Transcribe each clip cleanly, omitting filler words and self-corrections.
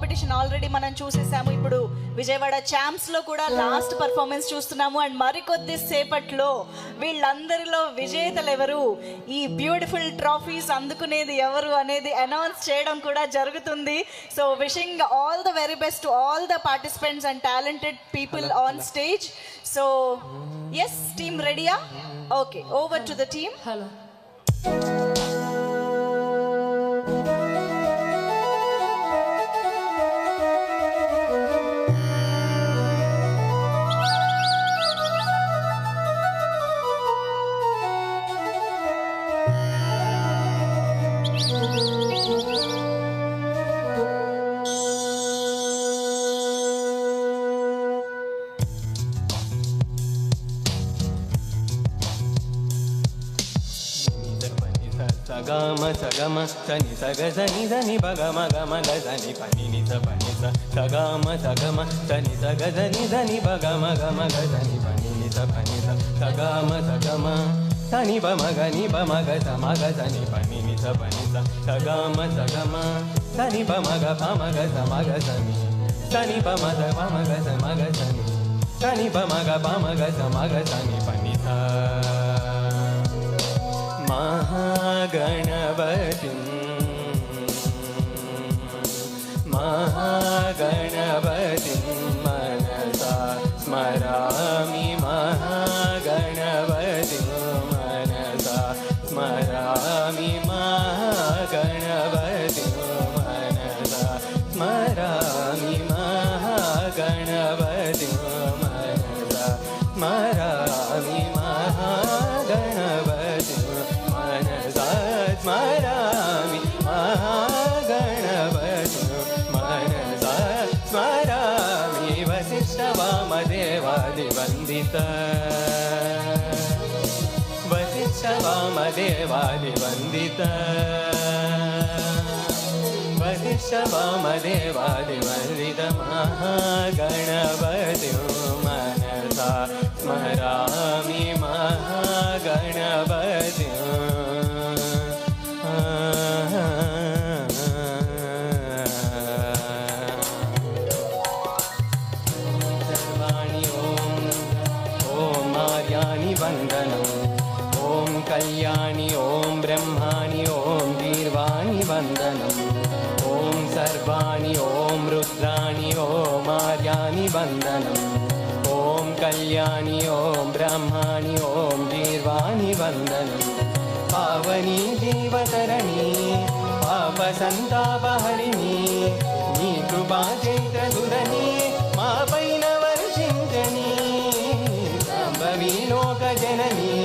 Competition already మనం చూసేసాము. ఇప్పుడు విజయవాడ ఛాంప్స్లో కూడా లాస్ట్ పర్ఫార్మెన్స్ చూస్తున్నాము. అండ్ మరికొద్ది సేపట్లో వీళ్ళందరిలో విజేతలు ఎవరు, ఈ బ్యూటిఫుల్ ట్రాఫీస్ అందుకునేది ఎవరు అనేది అనౌన్స్ చేయడం కూడా జరుగుతుంది. So wishing all the very best to all the participants and talented people on stage. So yes, team రెడీయా? Okay, over to the team. Hello. సగమ సగమ సని సగ సని సని బగమ గమ గని పని ని సని సగమ సగమ సని సగ సని సని బగమ గమ గని పని ని సని సగమ సగమ సని బమ గని బమ గ సమగ సని పని ని సని సగమ సగమ సని బమ గ పమ గ సమగ సని సని బమ గ పమ గ సమగ సని సని బమ గ పమ గ సమగ సని పని స महागणपतिं महागणपतिं मनसा स्मरामि महागणपतिं मनसा स्मरामि महागणपतिं मनसा स्मरामि महागणपतिं मनसा स्मरामि महागणपतिं स्मरामि महागणपतिं मनसा स्मरामि वसिष्ठवामदेवादिवन्दित वसिष्ठवामदेवादिवन्दित वसिष्ठवामदेवादिवन्दित महागणपतिं मनसा स्मरामि महागणपतिं वन्दनम् ॐ कल्याणि ॐ ब्रह्माणि ॐ गीर्वाणि वन्दनम् ॐ सर्वाणि ॐ रुद्राणि ॐ आर्याणि वन्दनम् ॐ कल्याणि ॐ ब्रह्माणि ॐ गीर्वाणि वन्दनम् पावनी जीवतरणि पापसन्तापहरिणि नी कृपा चैत्रधुरनि मा पैन वर्षिञ्चनि शाम्भवी लोकजननी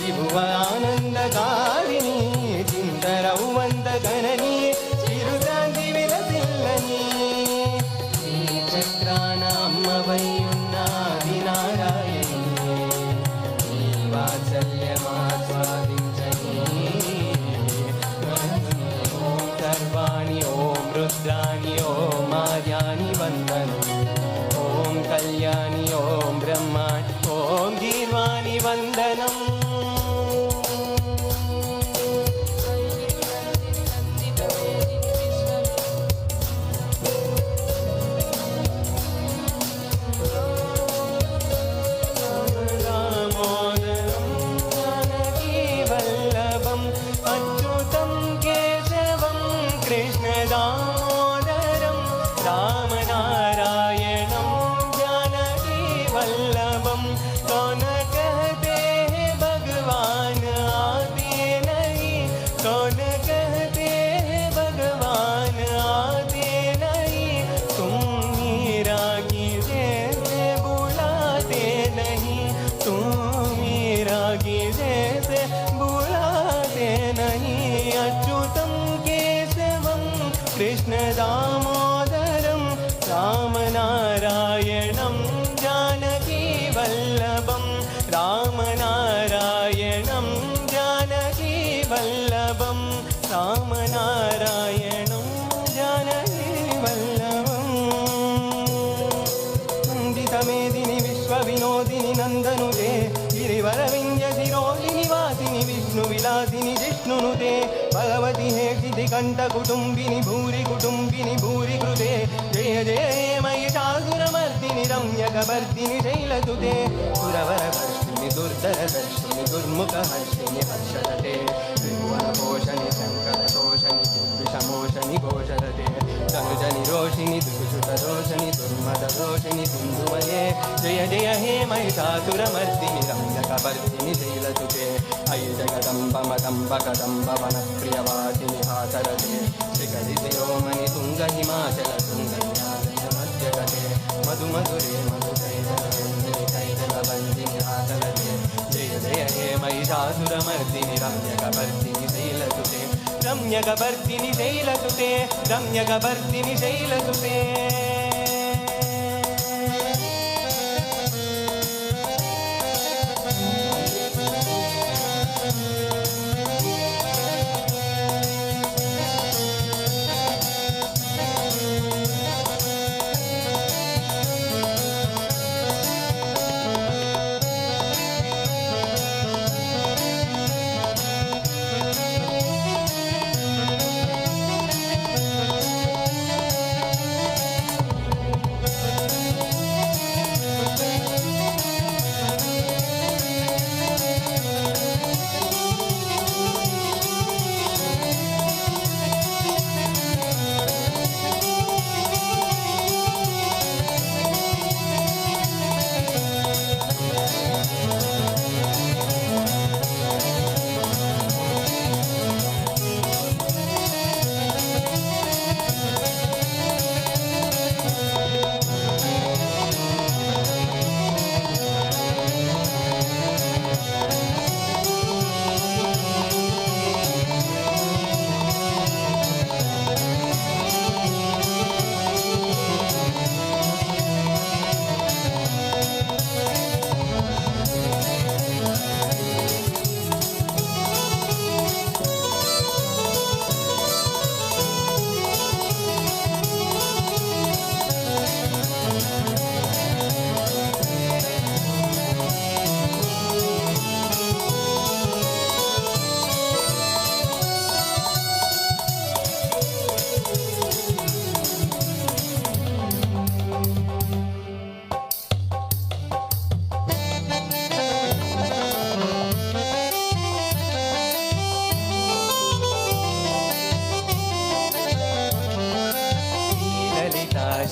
विभुवानन्दकारिणी चिन्तरौवन्तगणनी चिरुशान्ति विलसिल्लनी चक्राणाम् वैयुन्नादिनारायणी वात्सल्यमास्वादिञ्चनी ॐ सर्वाणि ॐ रुद्राणि ॐ आर्याणि वन्दनम् ॐ कल्याणि ॐ ब्रह्माणि ॐ गीर्वाणि वन्दनम् कृष्णदामोदरं रामनारायणं जानकीवल्लभं कौन कहते हैं भगवान आते नहीं, कौन कहते हैं भगवान आते नहीं, तुम मीरा की जैसे बुलाते नहीं, तुम मीरा की जैसे बुलाते नहीं। अच्युतं कृष्णदामोदरं रामनारायणं जानकीवल्लभं रामनारायणं जानकीवल्लभं रामनारायणं जानकीवल्लभम् वन्दितमेदिनि विश्वविनोदिनि नन्दनुते गिरिवरविञ्जशिरोदिनि वासिनि विष्णुविलासिनि जिष्णुनुते भगवति हे కంఠ కుటుంబిని భూరి కుటుంబిని భూరి కృతే జయ జయ హే మహిషాసురమర్దిని రమ్యకవర్దిని శైలసుతే సురవరవర్షిణి దుర్ధరదర్శిని దుర్ముఖహర్షిణి హర్షరతే త్రిభువనపోషణి శంకరతోషణి విషమోషణి ఘోషరతే తనుజని రోషిణి దుషుతరోషిణి దుర్మదరోషిణి సింధుమయే జయ జయ హే మహిషాసురమర్దిని రమ్యకవర్దిని శైలసుతే అయి జగదంబ మదంబ కదంబ వన ప్రియవాసిని హాసరతే శిఖరి శిరోమణి తుంగ హిమాచల తుంగ మధ్యగతే మధు మధురే మధురైవందిని హాసరతే జయ జయ హే మహిషాసురమర్దిని రమ్యకవర్దిని శైలసుతే రమ్యకవర్దిని శైలసుతే రమ్యకవర్దిని శైలసుతే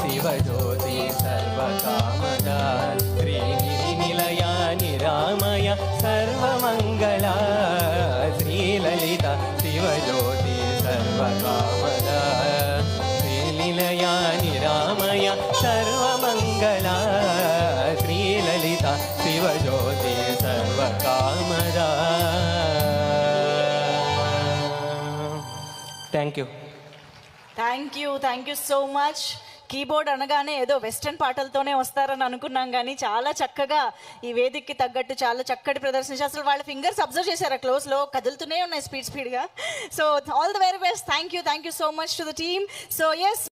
శివజ్యోతి సర్వకామదా శ్రీనిలయా నిరామయ సర్వమంగళ శ్రీలలిత శివజ్యోతి సర్వకామదా శ్రీనిలయా నిరామయ సర్వమంగళ శ్రీలలిత శివజ్యోతి సర్వకామదా. Thank you. Thank you so much. Keyboard అనగానే ఏదో వెస్టర్న్ పాటలతోనే వస్తారని అనుకున్నాం, కానీ చాలా చక్కగా ఈ వేదికకి తగ్గట్టు చాలా చక్కటి ప్రదర్శన. అసలు వాళ్ళ ఫింగర్స్ అబ్జర్వ్ చేశారా, క్లోజ్లో కదులుతూనే ఉన్నాయి స్పీడ్గా. So all the very best. Thank you so much to the team. So yes.